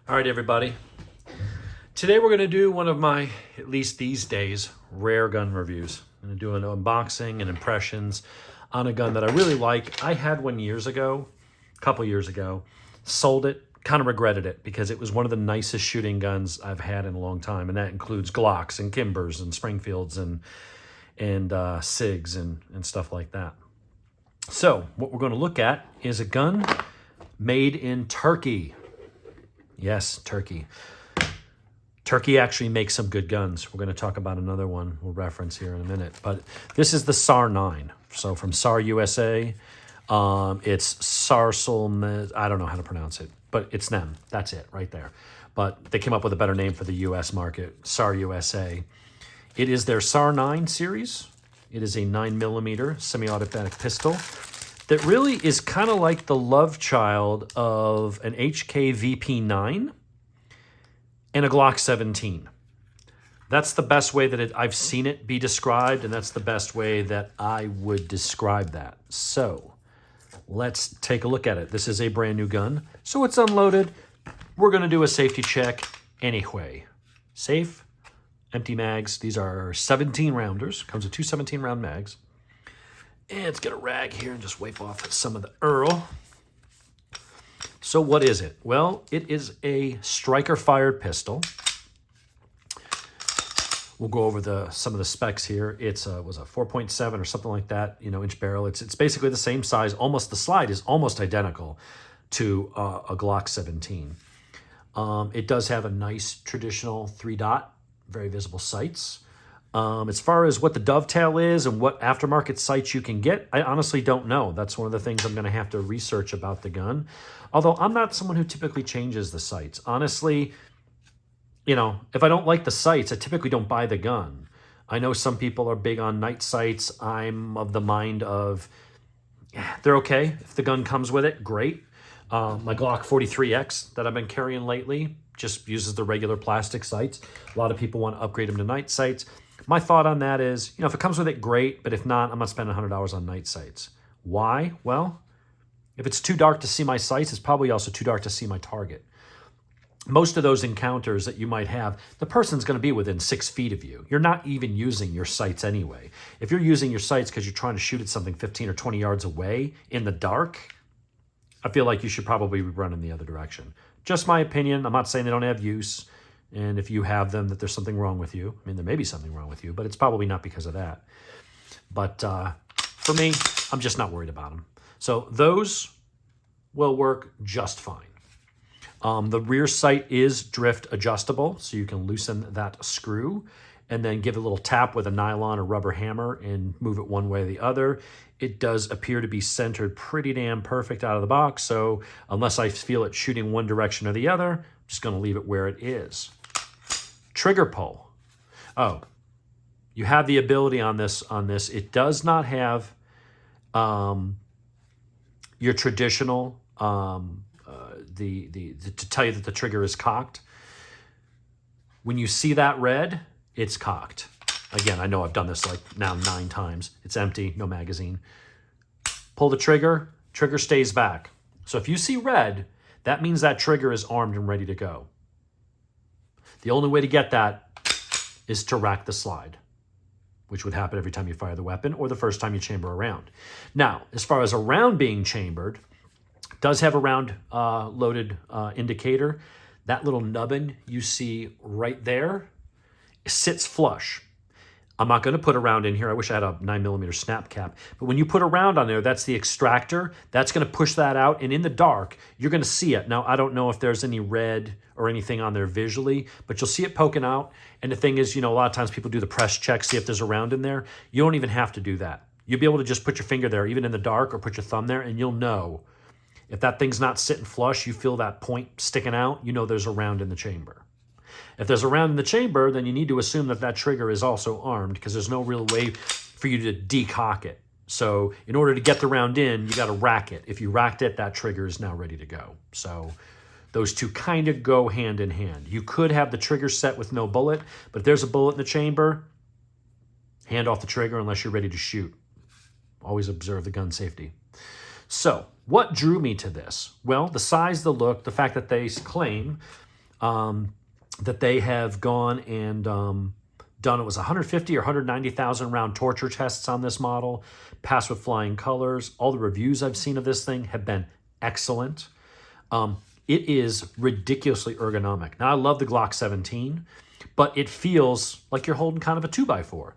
All right, everybody. Today we're going to do one of my, at least these days, rare gun reviews. I'm going to do an unboxing and impressions on a gun that I really like. I had one years ago, a couple years ago, sold it, kind of regretted it because it was one of the nicest shooting guns I've had in a long time. And that includes Glocks and Kimbers and Springfields and SIGs and stuff like that. So what we're going to look at is a gun made in Turkey. Yes, Turkey. Turkey actually makes some good guns. We're going to talk about another one we'll reference here in a minute. But this is the SAR9. So from SAR USA, it's Sarsul, I don't know how to pronounce it, but it's them. That's it right there. But they came up with a better name for the US market, SAR USA. It is their SAR9 series. It is a 9mm semi-automatic pistol that really is kind of like the love child of an HK VP9 and a Glock 17. That's the best way that I've seen it be described, and that's the best way that I would describe that. So let's take a look at it. This is a brand new gun, so it's unloaded. We're going to do a safety check anyway. Safe, empty mags. These are 17 rounders. Comes with two 17-round mags. And let's get a rag here and just wipe off some of the Earl. So what is it? Well, it is a striker-fired pistol. We'll go over some of the specs here. It's was a 4.7 or something like that, inch barrel. It's basically the same size. Almost the slide is almost identical to a Glock 17. It does have a nice traditional 3-dot, very visible sights. As far as what the dovetail is and what aftermarket sights you can get, I honestly don't know. That's one of the things I'm going to have to research about the gun. Although I'm not someone who typically changes the sights. Honestly, if I don't like the sights, I typically don't buy the gun. I know some people are big on night sights. I'm of the mind of, they're okay. If the gun comes with it, great. My Glock 43X that I've been carrying lately just uses the regular plastic sights. A lot of people want to upgrade them to night sights. My thought on that is, if it comes with it, great. But if not, I'm not spending $100 on night sights. Why? Well, if it's too dark to see my sights, it's probably also too dark to see my target. Most of those encounters that you might have, the person's going to be within 6 feet of you. You're not even using your sights anyway. If you're using your sights because you're trying to shoot at something 15 or 20 yards away in the dark, I feel like you should probably be running the other direction. Just my opinion. I'm not saying they don't have use. And if you have them, that there's something wrong with you. I mean, there may be something wrong with you, but it's probably not because of that. But for me, I'm just not worried about them. So those will work just fine. The rear sight is drift adjustable, so you can loosen that screw and then give it a little tap with a nylon or rubber hammer and move it one way or the other. It does appear to be centered pretty damn perfect out of the box, so unless I feel it shooting one direction or the other, I'm just going to leave it where it is. Trigger pull. Oh, you have the ability on this. It does not have your traditional to tell you that the trigger is cocked. When you see that red, it's cocked. Again, I know I've done this like now 9 times. It's empty, no magazine. Pull the trigger, trigger stays back. So if you see red, that means that trigger is armed and ready to go. The only way to get that is to rack the slide, which would happen every time you fire the weapon or the first time you chamber a round. Now, as far as a round being chambered, it does have a round loaded indicator. That little nubbin you see right there sits flush. I'm not going to put a round in here. I wish I had a 9mm snap cap. But when you put a round on there, that's the extractor. That's going to push that out. And in the dark, you're going to see it. Now, I don't know if there's any red or anything on there visually, but you'll see it poking out. And the thing is, a lot of times people do the press check, see if there's a round in there. You don't even have to do that. You'll be able to just put your finger there, even in the dark, or put your thumb there, and you'll know. If that thing's not sitting flush, you feel that point sticking out, you know there's a round in the chamber. If there's a round in the chamber, then you need to assume that that trigger is also armed because there's no real way for you to decock it. So in order to get the round in, you got to rack it. If you racked it, that trigger is now ready to go. So those two kind of go hand in hand. You could have the trigger set with no bullet, but if there's a bullet in the chamber, hand off the trigger unless you're ready to shoot. Always observe the gun safety. So what drew me to this? Well, the size, the look, the fact that they claim that they have gone and done. It was 150 or 190,000 round torture tests on this model, passed with flying colors. All the reviews I've seen of this thing have been excellent. It is ridiculously ergonomic. Now, I love the Glock 17, but it feels like you're holding kind of a 2x4.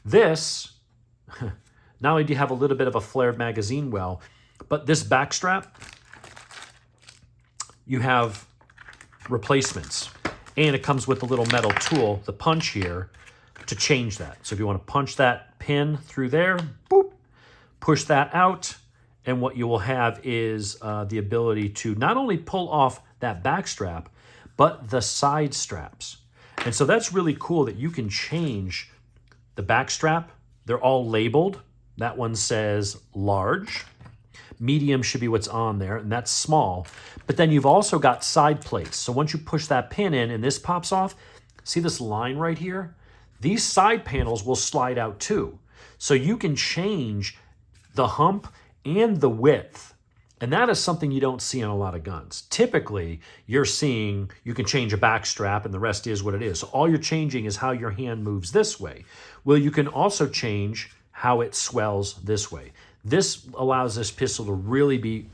This, not only do you have a little bit of a flared magazine well, but this back strap, you have replacements. And it comes with a little metal tool, the punch here, to change that. So if you want to punch that pin through there, boop, push that out, and what you will have is the ability to not only pull off that back strap, but the side straps. And so that's really cool that you can change the back strap. They're all labeled. That one says large. Medium should be what's on there, and that's small. But then you've also got side plates. So once you push that pin in and this pops off, see this line right here? These side panels will slide out too. So you can change the hump and the width. And that is something you don't see on a lot of guns. Typically, you're seeing you can change a back strap and the rest is what it is. So all you're changing is how your hand moves this way. Well, you can also change how it swells this way. This allows this pistol to really be,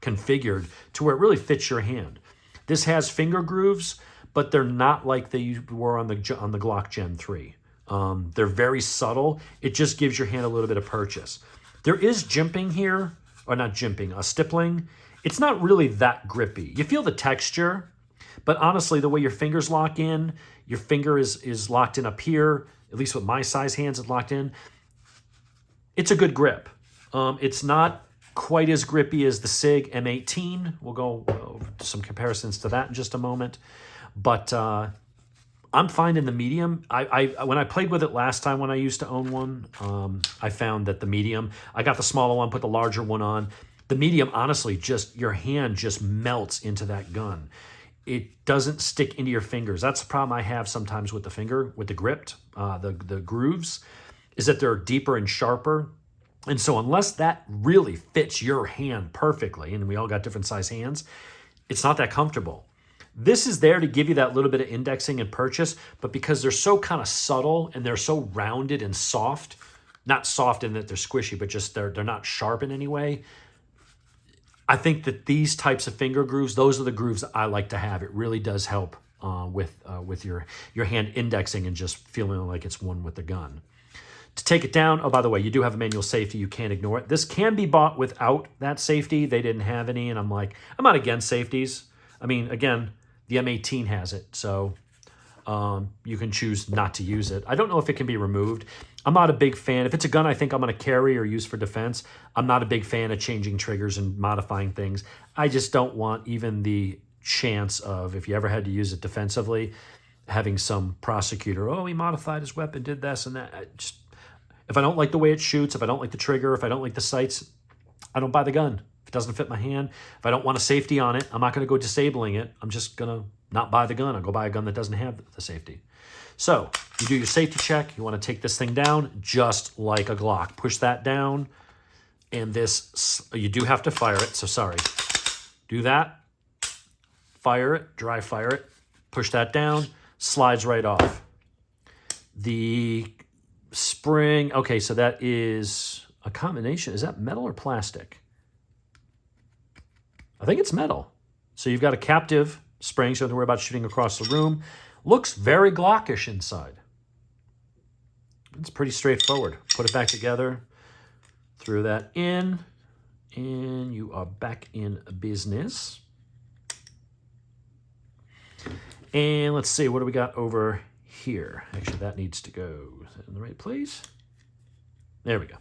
configured to where it really fits your hand. This has finger grooves, but they're not like they were on the Glock Gen 3. They're very subtle. It just gives your hand a little bit of purchase. There is jimping here, or not jimping, stippling. It's not really that grippy. You feel the texture, but honestly, the way your fingers lock in, your finger is locked in up here, at least with my size hands, it's locked in. It's a good grip. It's not quite as grippy as the SIG M18. We'll go over some comparisons to that in just a moment. But I'm finding the medium. When I played with it last time when I used to own one, I found that the medium, I got the smaller one, put the larger one on. The medium, honestly, your hand just melts into that gun. It doesn't stick into your fingers. That's the problem I have sometimes with the finger, with the gripped, the grooves, is that they're deeper and sharper. And so unless that really fits your hand perfectly, and we all got different size hands, it's not that comfortable. This is there to give you that little bit of indexing and purchase, but because they're so kind of subtle and they're so rounded and soft, not soft in that they're squishy, but just they're not sharp in any way, I think that these types of finger grooves, those are the grooves that I like to have. It really does help with your hand indexing and just feeling like it's one with the gun. To take it down, oh, by the way, you do have a manual safety. You can't ignore it. This can be bought without that safety. They didn't have any, and I'm not against safeties. I mean, again, the M18 has it, so you can choose not to use it. I don't know if it can be removed. I'm not a big fan. If it's a gun I think I'm going to carry or use for defense, I'm not a big fan of changing triggers and modifying things. I just don't want even the chance of, if you ever had to use it defensively, having some prosecutor, he modified his weapon, did this and that. If I don't like the way it shoots, if I don't like the trigger, if I don't like the sights, I don't buy the gun. If it doesn't fit my hand, if I don't want a safety on it, I'm not going to go disabling it. I'm just going to not buy the gun. I'll go buy a gun that doesn't have the safety. So you do your safety check. You want to take this thing down just like a Glock. Push that down, and you do have to fire it. So sorry. Do that. Fire it. Dry fire it. Push that down. Slides right off. The spring, okay, so that is a combination. Is that metal or plastic? I think it's metal. So you've got a captive spring, so don't worry about shooting across the room. Looks very Glockish inside. It's pretty straightforward. Put it back together, throw that in, and you are back in business. And let's see, what do we got over here? Actually, that needs to go in the right place. There we go.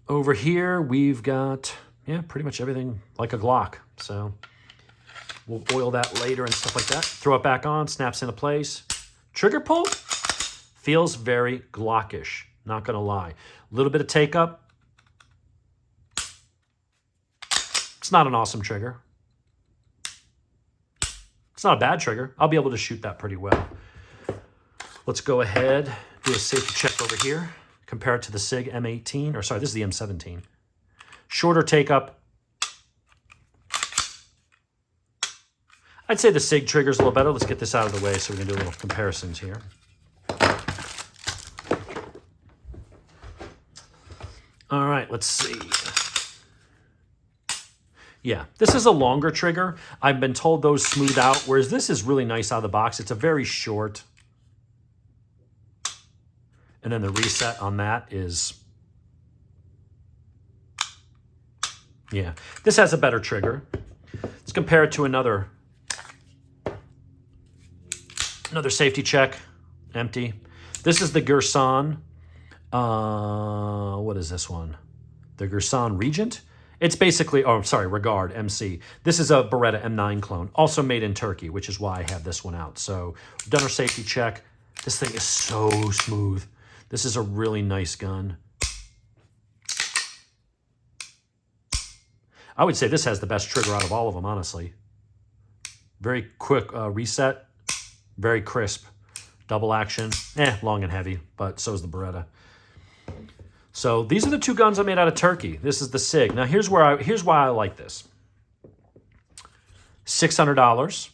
Over here, we've got, pretty much everything like a Glock. So we'll oil that later and stuff like that. Throw it back on, snaps into place. Trigger pull feels very Glockish, not gonna lie. A little bit of take up. It's not an awesome trigger. It's not a bad trigger. I'll be able to shoot that pretty well. Let's go ahead, do a safety check over here. Compare it to the SIG M18, or sorry, this is the M17. Shorter take up. I'd say the SIG trigger's a little better. Let's get this out of the way so we can do a little comparisons here. All right, let's see. Yeah, this is a longer trigger. I've been told those smooth out, whereas this is really nice out of the box. It's a very short. And then the reset on that is, yeah, this has a better trigger. Let's compare it to another safety check, empty. This is the Gerson. What is this one? The Gerson Regent. It's basically, oh, sorry, Regard MC. This is a Beretta M9 clone, also made in Turkey, which is why I have this one out. So we've done our safety check. This thing is so smooth. This is a really nice gun. I would say this has the best trigger out of all of them, honestly. Very quick reset, very crisp. Double action, long and heavy, but so is the Beretta. So these are the two guns I made out of Turkey. This is the SIG. Now here's why I like this. $600.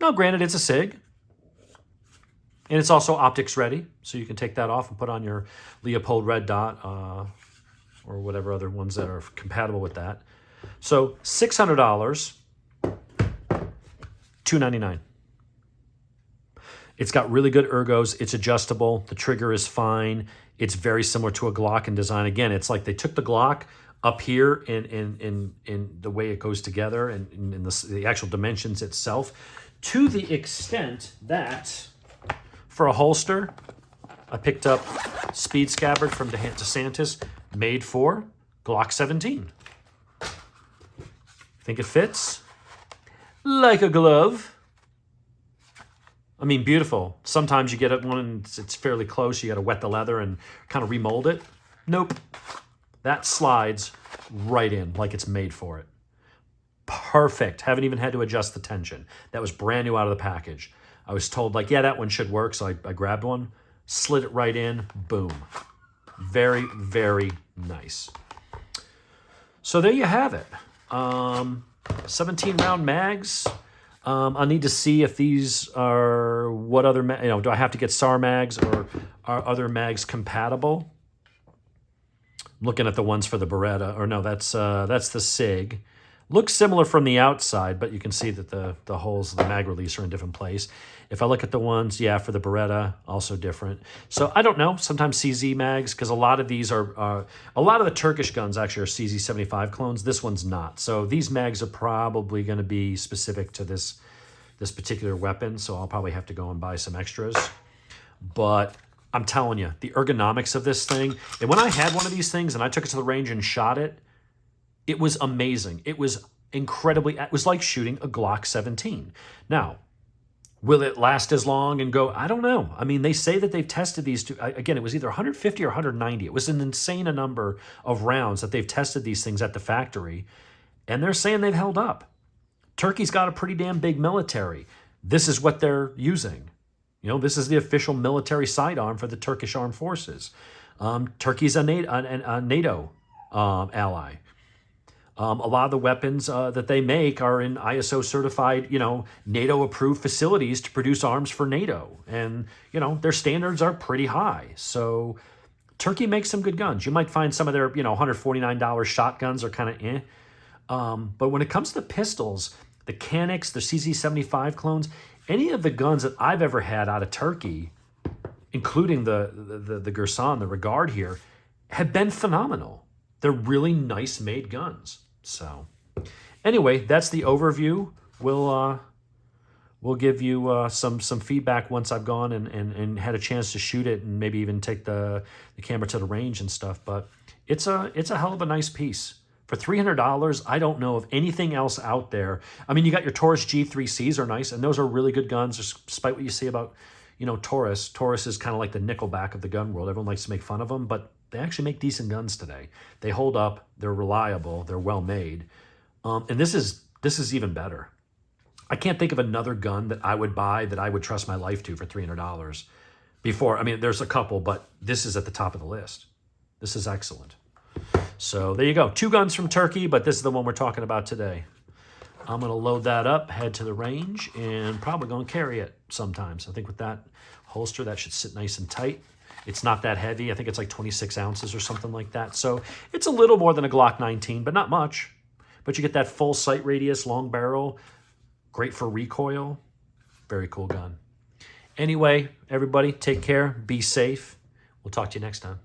Now granted, it's a SIG. And it's also optics ready. So you can take that off and put on your Leopold red dot or whatever other ones that are compatible with that. So $600, $299. It's got really good ergos. It's adjustable. The trigger is fine. It's very similar to a Glock in design. Again, it's like they took the Glock up here in the way it goes together and in the actual dimensions itself, to the extent that for a holster, I picked up Speed Scabbard from DeSantis, made for Glock 17. Think it fits? Like a glove. I mean, beautiful. Sometimes you get one and it's fairly close. You got to wet the leather and kind of remold it. Nope. That slides right in like it's made for it. Perfect. Haven't even had to adjust the tension. That was brand new out of the package. I was told, like, yeah, that one should work. So I grabbed one, slid it right in. Boom. Very, very nice. So there you have it. 17 round mags. I need to see if these are what other, do I have to get SAR mags or are other mags compatible? I'm looking at the ones for the Beretta, or no, that's the SIG. Looks similar from the outside, but you can see that the holes of the mag release are in a different place. If I look at the ones, yeah, for the Beretta, also different. So I don't know, sometimes CZ mags, because a lot of these are, a lot of the Turkish guns actually are CZ75 clones. This one's not. So these mags are probably going to be specific to this particular weapon, so I'll probably have to go and buy some extras. But I'm telling you, the ergonomics of this thing, and when I had one of these things and I took it to the range and shot it, it was amazing. It was incredibly, it was like shooting a Glock 17. Now, will it last as long and go? I don't know. I mean, they say that they've tested these two. Again, it was either 150 or 190. It was an insane number of rounds that they've tested these things at the factory, and they're saying they've held up. Turkey's got a pretty damn big military. This is what they're using. This is the official military sidearm for the Turkish armed forces. Turkey's a NATO ally. A lot of the weapons that they make are in ISO certified, NATO approved facilities to produce arms for NATO. And, their standards are pretty high. So Turkey makes some good guns. You might find some of their, $149 shotguns are kind of eh. But when it comes to pistols, the Canics, the CZ75 clones, any of the guns that I've ever had out of Turkey, including the Gerson, the Regard here, have been phenomenal. They're really nice made guns. So anyway, that's the overview. We'll give you some feedback once I've gone and had a chance to shoot it and maybe even take the camera to the range and stuff. But it's a hell of a nice piece. For $300, I don't know of anything else out there. I mean, you got your Taurus G3Cs are nice, and those are really good guns, despite what you see about, Taurus. Taurus is kind of like the Nickelback of the gun world. Everyone likes to make fun of them, but they actually make decent guns today. They hold up. They're reliable. They're well made. And this is even better. I can't think of another gun that I would buy that I would trust my life to for $300 before. I mean, there's a couple, but this is at the top of the list. This is excellent. So there you go. 2 guns from Turkey, but this is the one we're talking about today. I'm going to load that up, head to the range, and probably going to carry it sometimes. I think with that holster, that should sit nice and tight. It's not that heavy. I think it's like 26 ounces or something like that. So it's a little more than a Glock 19, but not much. But you get that full sight radius, long barrel, great for recoil. Very cool gun. Anyway, everybody, take care. Be safe. We'll talk to you next time.